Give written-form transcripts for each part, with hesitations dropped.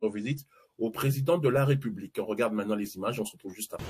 visite au président de la République. On regarde maintenant les images, on se retrouve juste après.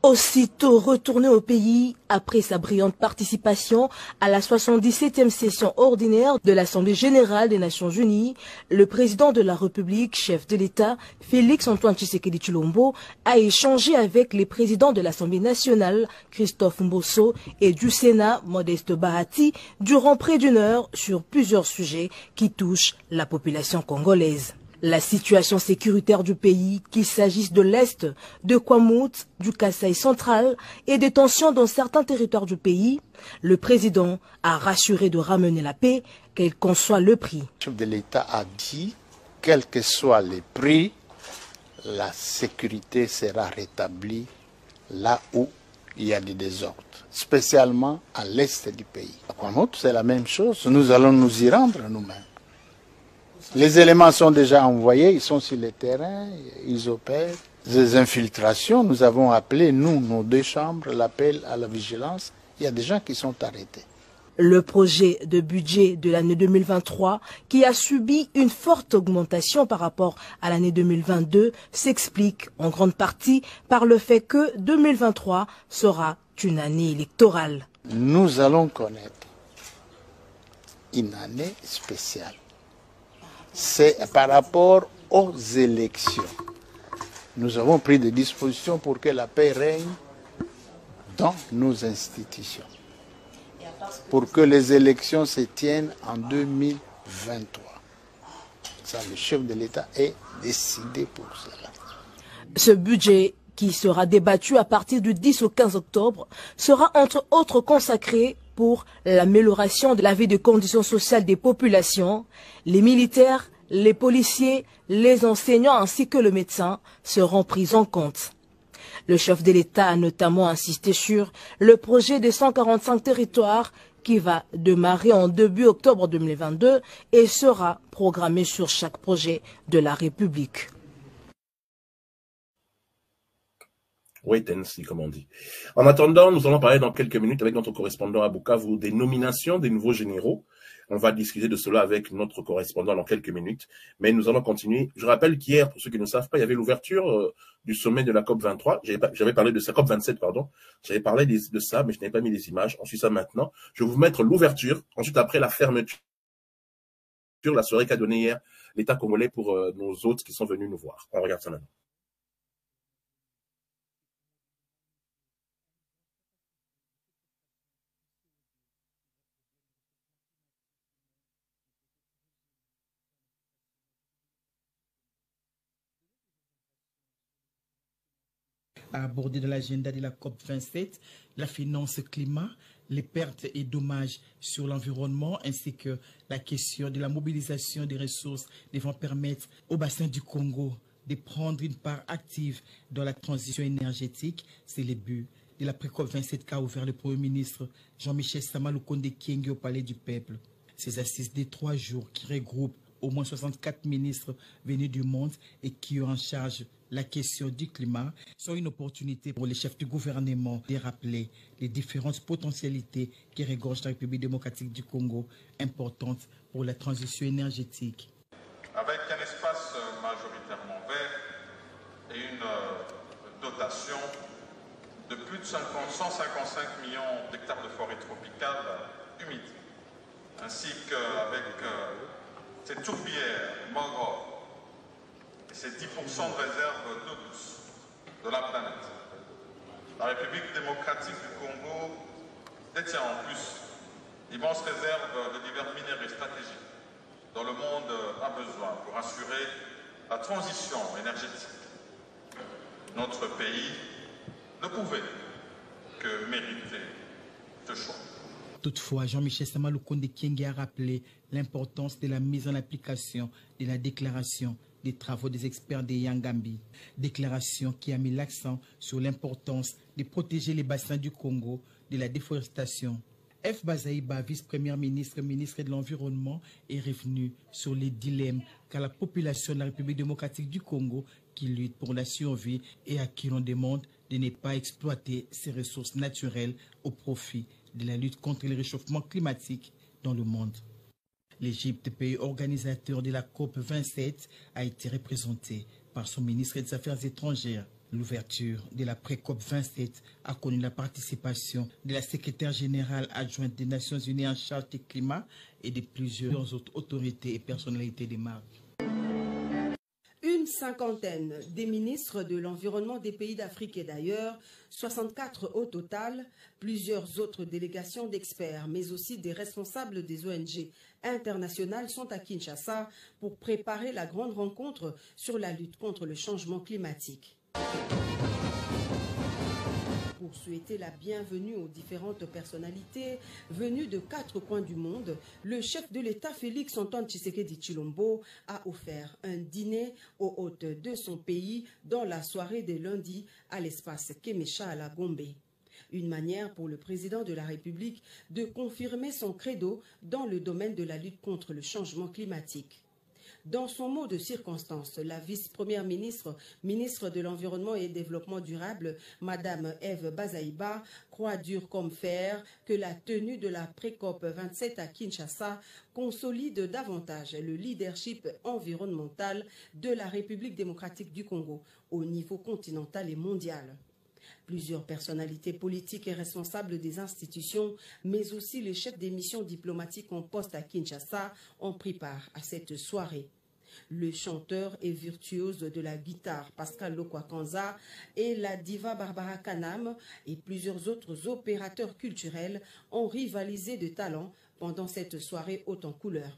Aussitôt retourné au pays, après sa brillante participation à la 77e session ordinaire de l'Assemblée générale des Nations unies, le président de la République, chef de l'État, Félix-Antoine Tshisekedi Tshilombo, a échangé avec les présidents de l'Assemblée nationale, Christophe Mbosso, et du Sénat, Modeste Bahati, durant près d'une heure sur plusieurs sujets qui touchent la population congolaise. La situation sécuritaire du pays, qu'il s'agisse de l'Est, de Kwamout, du Kasaï central et des tensions dans certains territoires du pays, le président a rassuré de ramener la paix, quel qu'en soit le prix. Le chef de l'État a dit, quels que soient les prix, la sécurité sera rétablie là où il y a des désordres, spécialement à l'Est du pays. À Kwamout, c'est la même chose, nous allons nous y rendre nous-mêmes. Les éléments sont déjà envoyés, ils sont sur le terrain, ils opèrent. Des infiltrations, nous avons appelé, nous, nos deux chambres, l'appel à la vigilance. Il y a des gens qui sont arrêtés. Le projet de budget de l'année 2023, qui a subi une forte augmentation par rapport à l'année 2022, s'explique en grande partie par le fait que 2023 sera une année électorale. Nous allons connaître une année spéciale. C'est par rapport aux élections. Nous avons pris des dispositions pour que la paix règne dans nos institutions. Pour que les élections se tiennent en 2023. Ça, le chef de l'État est décidé pour cela. Ce budget, qui sera débattu à partir du 10 au 15 octobre, sera entre autres consacré pour l'amélioration de la vie de conditions sociales des populations. Les militaires, les policiers, les enseignants ainsi que le médecin seront pris en compte. Le chef de l'État a notamment insisté sur le projet de 145 territoires qui va démarrer en début octobre 2022 et sera programmé sur chaque projet de la République. Wait and see, comme on dit. En attendant, nous allons parler dans quelques minutes avec notre correspondant à Bukavu des nominations des nouveaux généraux. On va discuter de cela avec notre correspondant dans quelques minutes, mais nous allons continuer. Je rappelle qu'hier, pour ceux qui ne savent pas, il y avait l'ouverture du sommet de la COP23. J'avais parlé de ça, COP27, pardon. J'avais parlé de ça, mais je n'avais pas mis les images. On suit ça maintenant. Je vais vous mettre l'ouverture. Ensuite, après la fermeture, la soirée qu'a donnée hier l'État congolais pour nos hôtes qui sont venus nous voir. On regarde ça maintenant. A abordé dans l'agenda de la COP27 la finance climat, les pertes et dommages sur l'environnement ainsi que la question de la mobilisation des ressources devant permettre au bassin du Congo de prendre une part active dans la transition énergétique. C'est le but de la pré-COP27 qu'a ouvert le Premier ministre Jean-Michel Sama Lukonde Kyenge au Palais du Peuple. Ces assises de 3 jours qui regroupent au moins 64 ministres venus du monde et qui ont en charge la question du climat sont une opportunité pour les chefs du gouvernement de rappeler les différentes potentialités qui regorgent la République démocratique du Congo, importantes pour la transition énergétique. Avec un espace majoritairement vert et une dotation de plus de 155 millions d'hectares de forêts tropicales humides, ainsi qu'avec ces tourbières mangroves, et c'est 10% de réserve d'eau douce de la planète. La République démocratique du Congo détient en plus d'immenses réserves de divers minéraux stratégiques dont le monde a besoin pour assurer la transition énergétique. Notre pays ne pouvait que mériter ce choix. Toutefois, Jean-Michel Sama Lukonde Kyenge a rappelé l'importance de la mise en application de la déclaration des travaux des experts de Yangambi. Déclaration qui a mis l'accent sur l'importance de protéger les bassins du Congo de la déforestation. F. Bazaïba, vice-premier ministre, ministre de l'Environnement, est revenu sur les dilemmes qu'a la population de la République démocratique du Congo qui lutte pour la survie et à qui l'on demande de ne pas exploiter ses ressources naturelles au profit de la lutte contre le réchauffement climatique dans le monde. L'Égypte, pays organisateur de la COP 27, a été représentée par son ministre des Affaires étrangères. L'ouverture de la pré-COP 27 a connu la participation de la secrétaire générale adjointe des Nations Unies en charge du climat et de plusieurs autres autorités et personnalités des marques. Une cinquantaine des ministres de l'environnement des pays d'Afrique et d'ailleurs, 64 au total, plusieurs autres délégations d'experts, mais aussi des responsables des ONG internationales sont à Kinshasa pour préparer la grande rencontre sur la lutte contre le changement climatique. Pour souhaiter la bienvenue aux différentes personnalités venues de 4 coins du monde, le chef de l'État Félix Antoine Tshisekedi Tshilombo a offert un dîner aux hôtes de son pays dans la soirée de lundi à l'espace Kemecha à la Gombe. Une manière pour le président de la République de confirmer son credo dans le domaine de la lutte contre le changement climatique. Dans son mot de circonstance, la vice-première ministre, ministre de l'Environnement et Développement durable, Madame Eve Bazaïba, croit dur comme fer que la tenue de la pré-COP 27 à Kinshasa consolide davantage le leadership environnemental de la République démocratique du Congo au niveau continental et mondial. Plusieurs personnalités politiques et responsables des institutions, mais aussi les chefs des missions diplomatiques en poste à Kinshasa ont pris part à cette soirée. Le chanteur et virtuose de la guitare Pascal Lokwakanza et la diva Barbara Kanam et plusieurs autres opérateurs culturels ont rivalisé de talent pendant cette soirée haute en couleurs.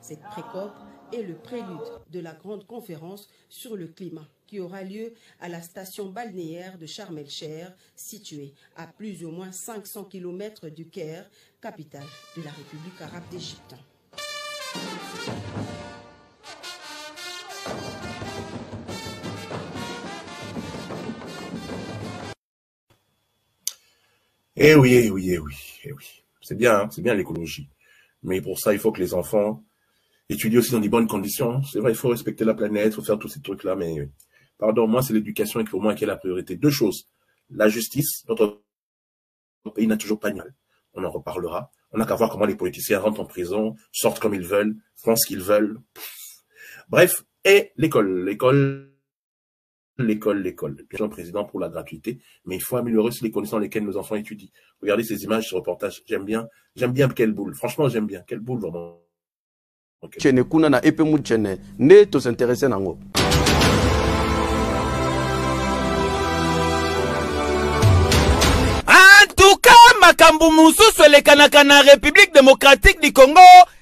Cette pré-COP est le prélude de la grande conférence sur le climat qui aura lieu à la station balnéaire de Sharm el-Sheikh, située à plus ou moins 500 km du Caire, capitale de la République arabe d'Égypte. Eh oui, eh oui, eh oui, eh oui. C'est bien l'écologie. Mais pour ça, il faut que les enfants étudient aussi dans des bonnes conditions. C'est vrai, il faut respecter la planète, il faut faire tous ces trucs-là, mais pardon, moi, c'est l'éducation et pour moi qui est la priorité. 2 choses. La justice, notre pays n'a toujours pas de mal. On en reparlera. On n'a qu'à voir comment les politiciens rentrent en prison, sortent comme ils veulent, font ce qu'ils veulent. Bref, et l'école. Bien sûr, président pour la gratuité, mais il faut améliorer aussi les conditions dans lesquelles nos enfants étudient. Regardez ces images, ce reportage. J'aime bien quelle boule. Franchement, j'aime bien. Quelle boule, vraiment. Chene kuna na epe mu chene ne to s'intéresser nango. En tout cas, makambu mususu elekanaka na République démocratique du Congo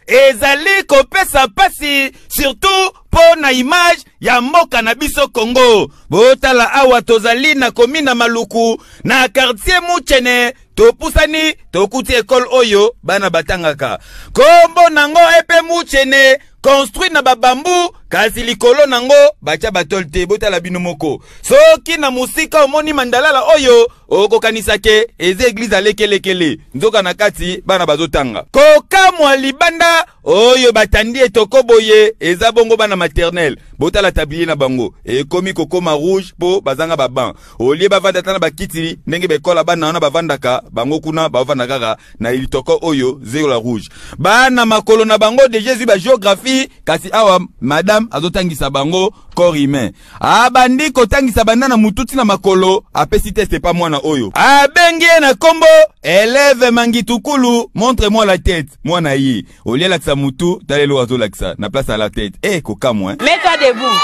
ezali kopesa pasi surtout po na image ya mboka na biso Congo. Botala awa tozali na komina Maluku na quartier Muchene topusani tokuti école oyo bana batangaka. Kombo nango epe Muchene construit na babambu kasi likolo nango bacha batolte botala bino moko. Soki na musika omoni mandalala oyo okokanisa ke eze église alekelekele nzoka na kati bana bazotanga. Koka mwa libanda oyo batandi etoko boye eza bongo bana maternelle botala tablier na bango ekomi kokoma rouge po bazanga baban olie bavanda tana bakiti ndenge bekola bana wana bavandaka bango kuna bavandaka na litoko oyo zero la rouge bana makolo na bango de Jésus ba géographie kasi awa madame azotangisa bango corps humain abandi kotangisa banda na mututi na makolo apesi teste pa mwana oyo abengi na kombo élève Mangitukulu montre-moi la tête mwana yi olie la ksa mutu talelo azolakisa na place à la tête koka moi mets-toi debout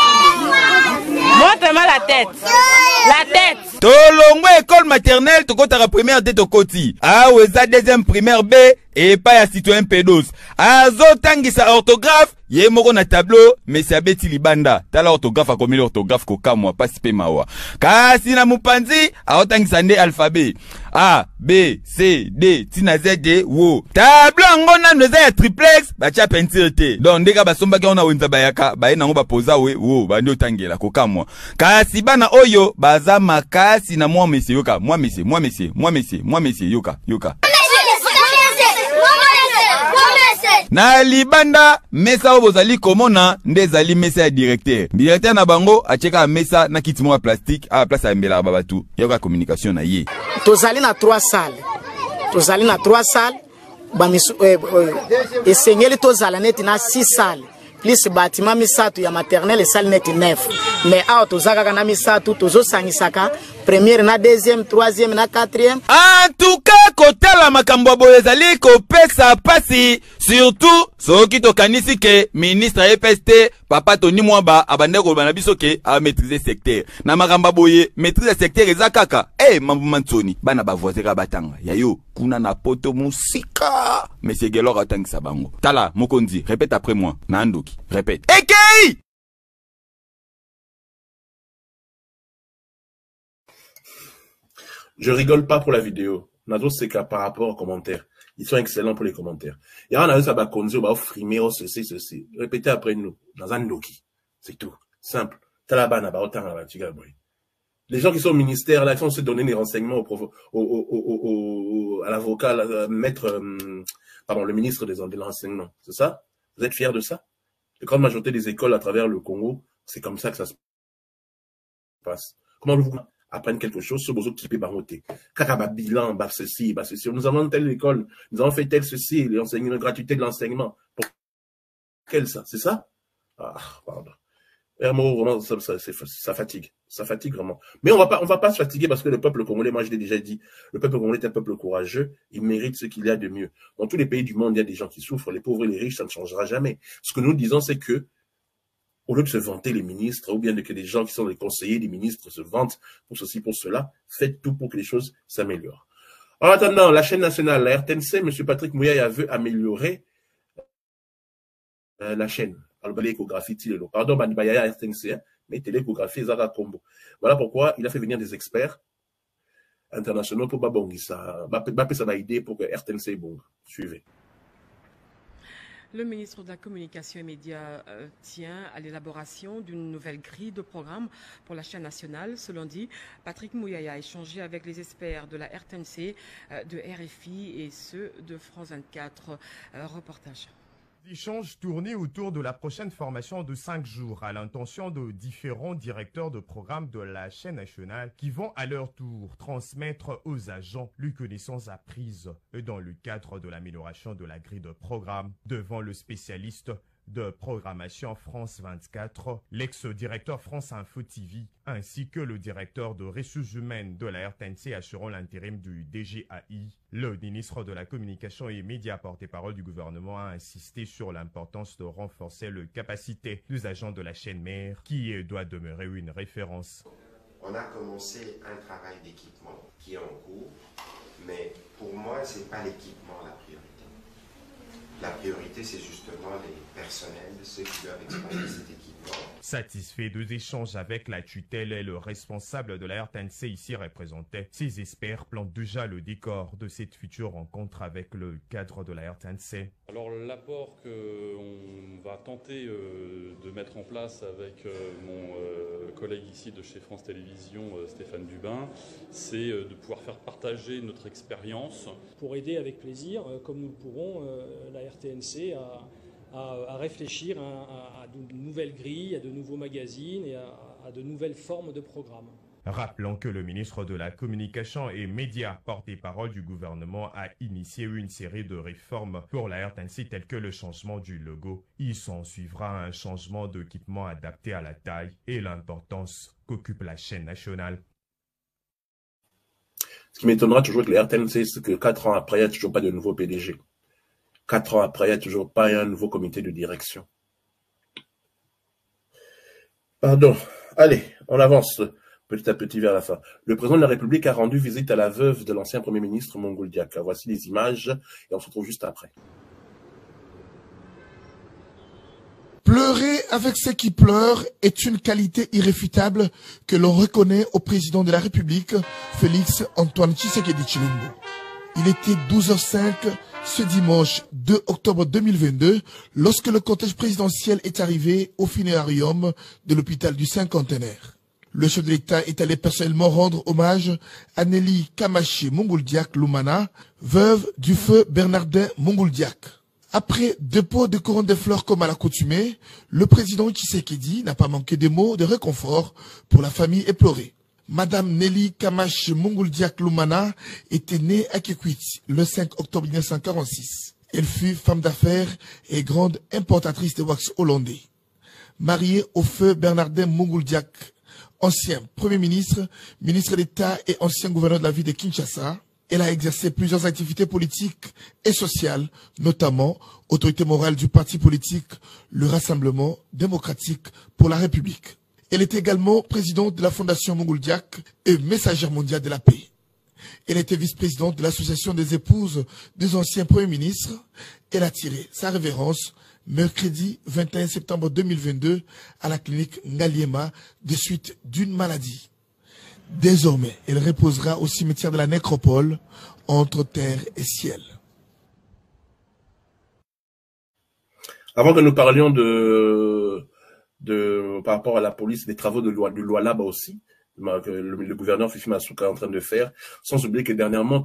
montre-moi la tête. La tête. Tolongo école maternelle tokotaka première de tokoti. Aweza deuxième primaire B et pas ya citoyen P12. Azo tangisa orthographe ye moko na tableau mais c'est abeti libanda. Tala orthographe akomi l'orthographe koka moi pas sipe mawa. Kasi na mupanzi aotangisa nde alphabet. A B C D tina Z D wo. Tableau ngona neza ya triplex bacha peinture te. Donc ndeka basomba ka ona wenza bayaka ba nango ba poza we wo bandi otangela koka moi. Kasi bana oyo baza makasi na moi monsieur yoka moi monsieur yoka. Na libanda mesa o bozali komona nde zali mesa ya directeur. Directeur na bango acheka mesa na kiti mo plastique a place ya mbela babatu. Yoka communication na ye. Tozali na 3 salles. Tozali na 3 salles. Esengeli tozala neti na 6 salles. Plus bâtiment misatu ya maternelle salle net 9. Mais awa tozaka kana misatu tozo sangisaka première na deuxième, troisième na quatrième. En tout cas, kotala makambo boye ezali kopesa pasi surtout soki tokanisi ke ministre EPST Papa Tony Mwamba abande ko bana biso ke a maîtriser secteur. Na makambo boye maîtriser secteur ezakaka. Mambu Mansoni bana ba voisin ka batanga. Yayo kuna na poto musika. Monsieur Gelor atangisa bango. Tala Mokonzi, répète après moi. Nandoki, répète. Ekei! Je rigole pas pour la vidéo. Nazo c'est qu'à par rapport aux commentaires. Ils sont excellents pour les commentaires. Il y a un avis à Bakonzi, on va frimer, ceci. Répétez après nous. Dans un doki. C'est tout. Simple. Talabana, ba autant là, tu boy. Les gens qui sont au ministère, là, ils vont se donner des renseignements à l'avocat, maître, pardon, le ministre des renseignements. C'est ça? Vous êtes fiers de ça? La grande majorité des écoles à travers le Congo, c'est comme ça que ça se passe. Comment vous apprendre quelque chose sur vos autres types barotés. Kakaba bilan, bah ceci. Nous avons telle école, nous avons fait tel ceci, l'enseignement, la gratuité de l'enseignement. Pour quel ça? C'est ça? Ah, pardon. Vraiment, ça fatigue. Ça fatigue vraiment. Mais on va pas se fatiguer parce que le peuple congolais, moi je l'ai déjà dit, le peuple congolais est un peuple courageux, il mérite ce qu'il y a de mieux. Dans tous les pays du monde, il y a des gens qui souffrent, les pauvres et les riches, ça ne changera jamais. Ce que nous disons, c'est que au lieu de se vanter les ministres, ou bien que les gens qui sont les conseillers des ministres se vantent pour ceci, pour cela, faites tout pour que les choses s'améliorent. En attendant, la chaîne nationale, la RTNC, M. Patrick Mouyaya veut améliorer la chaîne. Pardon, Banibaya RTNC, mais télécographie Zara Combo. Voilà pourquoi il a fait venir des experts internationaux pour Babongisa. Ça va aider pour que RTNC bon. Suivez. Le ministre de la Communication et Médias tient à l'élaboration d'une nouvelle grille de programme pour la chaîne nationale. Ce lundi, Patrick Mouyaya a échangé avec les experts de la RTNC, de RFI et ceux de France 24. Reportage. L'échange tourné autour de la prochaine formation de 5 jours à l'intention de différents directeurs de programme de la chaîne nationale qui vont à leur tour transmettre aux agents les connaissances apprises dans le cadre de l'amélioration de la grille de programme devant le spécialiste de programmation France 24, l'ex-directeur France Info TV, ainsi que le directeur de ressources humaines de la RTNC assurant l'intérim du DGAI. Le ministre de la Communication et Médias, porte-parole du gouvernement, a insisté sur l'importance de renforcer les capacités des agents de la chaîne mère, qui doit demeurer une référence. On a commencé un travail d'équipement qui est en cours, mais pour moi, ce n'est pas l'équipement la priorité. La priorité, c'est justement les personnels, ceux qui doivent exploiter cet équipement. Satisfait des échanges avec la tutelle et le responsable de la RTNC ici représenté, ces experts plantent déjà le décor de cette future rencontre avec le cadre de la RTNC. Alors l'apport qu'on va tenter de mettre en place avec mon collègue ici de chez France Télévisions, Stéphane Dubin, c'est de pouvoir faire partager notre expérience. Pour aider avec plaisir, comme nous le pourrons, la RTNC à réfléchir à de nouvelles grilles, à de nouveaux magazines et à de nouvelles formes de programmes. Rappelons que le ministre de la Communication et Médias, porte-parole du gouvernement, a initié une série de réformes pour la RTNC telles que le changement du logo. Il s'en suivra un changement d'équipement adapté à la taille et l'importance qu'occupe la chaîne nationale. Ce qui m'étonnera toujours avec les RTNC, c'est que 4 ans après, il n'y a toujours pas de nouveau PDG. 4 ans après, il n'y a toujours pas un nouveau comité de direction. Pardon. Allez, on avance petit à petit vers la fin. Le président de la République a rendu visite à la veuve de l'ancien Premier ministre Mongol Diaka. Voici les images et on se retrouve juste après. Pleurer avec ceux qui pleurent est une qualité irréfutable que l'on reconnaît au président de la République, Félix Antoine Tshisekedi Tshilombo. Il était 12h05 ce dimanche 2 octobre 2022 lorsque le cortège présidentiel est arrivé au funérarium de l'hôpital du Cinquantenaire. Le chef de l'État est allé personnellement rendre hommage à Nelly Kamaché Mongoldiak Lumana, veuve du feu Bernardin Mongoldiak. Après dépôt de couronne de fleurs comme à l'accoutumée, le président Tshisekedi n'a pas manqué de mots de réconfort pour la famille éplorée. Madame Nelly Kamash Munguldiak Lumana était née à Kikwit le 5 octobre 1946. Elle fut femme d'affaires et grande importatrice de wax hollandais. Mariée au feu Bernardin Munguldiak, ancien Premier ministre, ministre d'État et ancien gouverneur de la ville de Kinshasa, elle a exercé plusieurs activités politiques et sociales, notamment autorité morale du parti politique, le Rassemblement démocratique pour la République. Elle est également présidente de la Fondation Munguldiak et messagère mondiale de la paix. Elle était vice-présidente de l'association des épouses des anciens premiers ministres. Elle a tiré sa révérence mercredi 21 septembre 2022 à la clinique Ngaliema de suite d'une maladie. Désormais, elle reposera au cimetière de la nécropole, entre terre et ciel. Avant que nous parlions par rapport à la police, des travaux de loi là-bas aussi, que le gouverneur Fifi Masuka est en train de faire, sans oublier que dernièrement,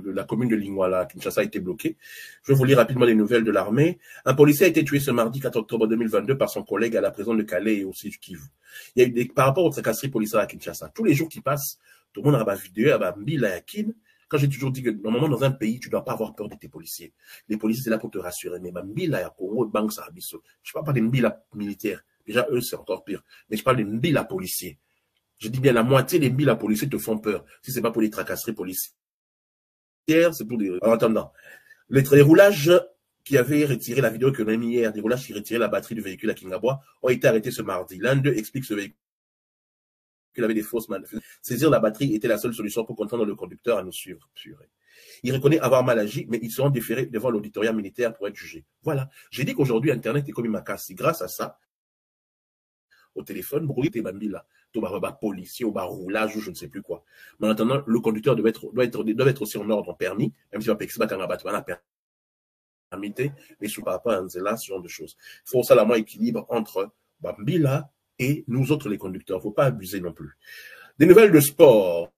la commune de Lingwala, Kinshasa, a été bloquée. Je vais vous lire rapidement les nouvelles de l'armée. Un policier a été tué ce mardi 4 octobre 2022 par son collègue à la prison de Calais et aussi du Kivu. Il y a eu par rapport aux tracasseries policières à Kinshasa, tous les jours qui passent, tout le monde a ma vidéo, a ma mbila yakin. Quand j'ai toujours dit que normalement dans un pays, tu dois pas avoir peur de tes policiers. Les policiers, c'est là pour te rassurer. Mais ma mbila ya Congo, banque ça abisso. Je parle pas des mbila militaires. Déjà, eux, c'est encore pire. Mais je parle des mbila policiers. Je dis bien la moitié des mbila policiers te font peur. Si c'est pas pour les tracasseries policières, c'est pour des... En attendant, les roulages qui avaient retiré la vidéo que l'on a mis hier, des roulages qui retiraient la batterie du véhicule à Kingabois, ont été arrêtés ce mardi. L'un d'eux explique ce véhicule avait des fausses manœuvres. Saisir la batterie était la seule solution pour contraindre le conducteur à nous suivre. Il reconnaît avoir mal agi, mais ils seront déférés devant l'auditorat militaire pour être jugés. Voilà. J'ai dit qu'aujourd'hui, Internet est comme une macasse. Grâce à ça, au téléphone, brouillé tes bambis là, policier, au roulage ou je ne sais plus quoi. Mais en attendant, le conducteur doit être aussi en ordre, en permis, même si on peut permis, mais sous par rapport à Nzela, ce genre de choses. Il faut ça la moins équilibre entre Bambila et nous autres les conducteurs. Il ne faut pas abuser non plus. Des nouvelles de sport.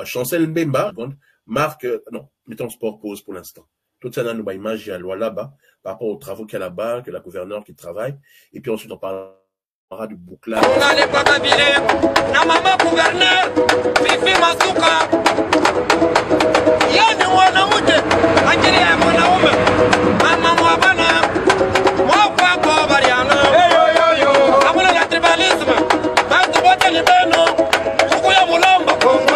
Chancel Mbemba marque, non, mettons sport pause pour l'instant. Tout ça, nous image, il y a loi là-bas, par rapport aux travaux qu'il y a là-bas, que la gouverneure qui travaille, et puis ensuite on parlera du bouclage. Na mama gouverneur, Fifi Masuka. Yani mwanamke, ajili ya mwanaume. Mama mwabana, mwapa kwa bariana. Hamuna la tribalisme. Batu bote ni beno. Huku ya mulamba, huku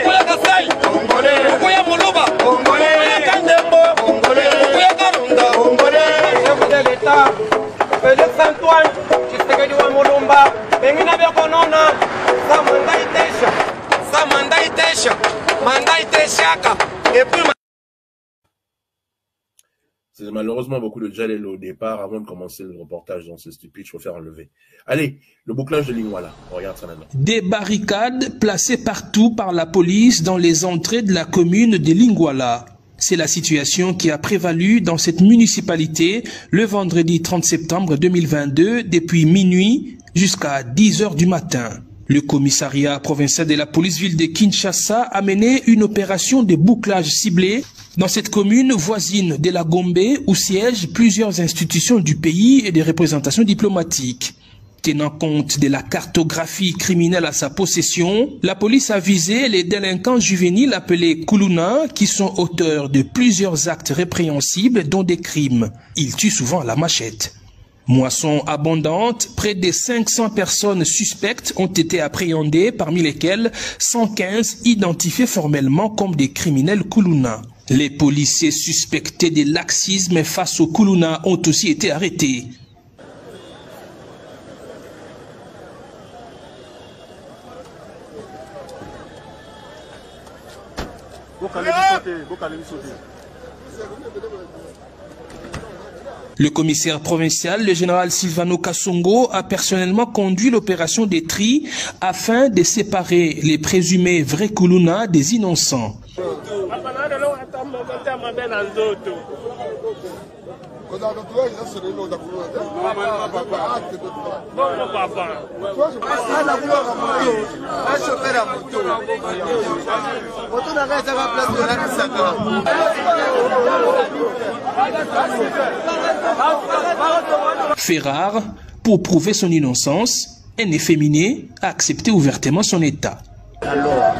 ya Kasai, huku ya Muluba, huku ya Kandembo, huku ya Karunda. Chef de l'État, Félix Antoine, Tshisekedi wa Mulumba, Bengina Bekonona, c'est malheureusement beaucoup de gel au départ avant de commencer le reportage dans ce stupide, je vais faire enlever. Allez, le bouclage de Lingwala, on regarde ça maintenant. Des barricades placées partout par la police dans les entrées de la commune de Lingwala. C'est la situation qui a prévalu dans cette municipalité le vendredi 30 septembre 2022 depuis minuit jusqu'à 10 h du matin. Le commissariat provincial de la police-ville de Kinshasa a mené une opération de bouclage ciblé dans cette commune voisine de la Gombe où siègent plusieurs institutions du pays et des représentations diplomatiques. Tenant compte de la cartographie criminelle à sa possession, la police a visé les délinquants juvéniles appelés Kuluna qui sont auteurs de plusieurs actes répréhensibles dont des crimes. Ils tuent souvent à la machette. Moisson abondante, près de 500 personnes suspectes ont été appréhendées, parmi lesquelles 115 identifiées formellement comme des criminels Kuluna. Les policiers suspectés de laxisme face aux Kuluna ont aussi été arrêtés. Le commissaire provincial, le général Silvano Kassongo, a personnellement conduit l'opération des tri afin de séparer les présumés vrais Kuluna des innocents. Fait rare, pour prouver son innocence, un efféminé a accepté ouvertement son état. Alors,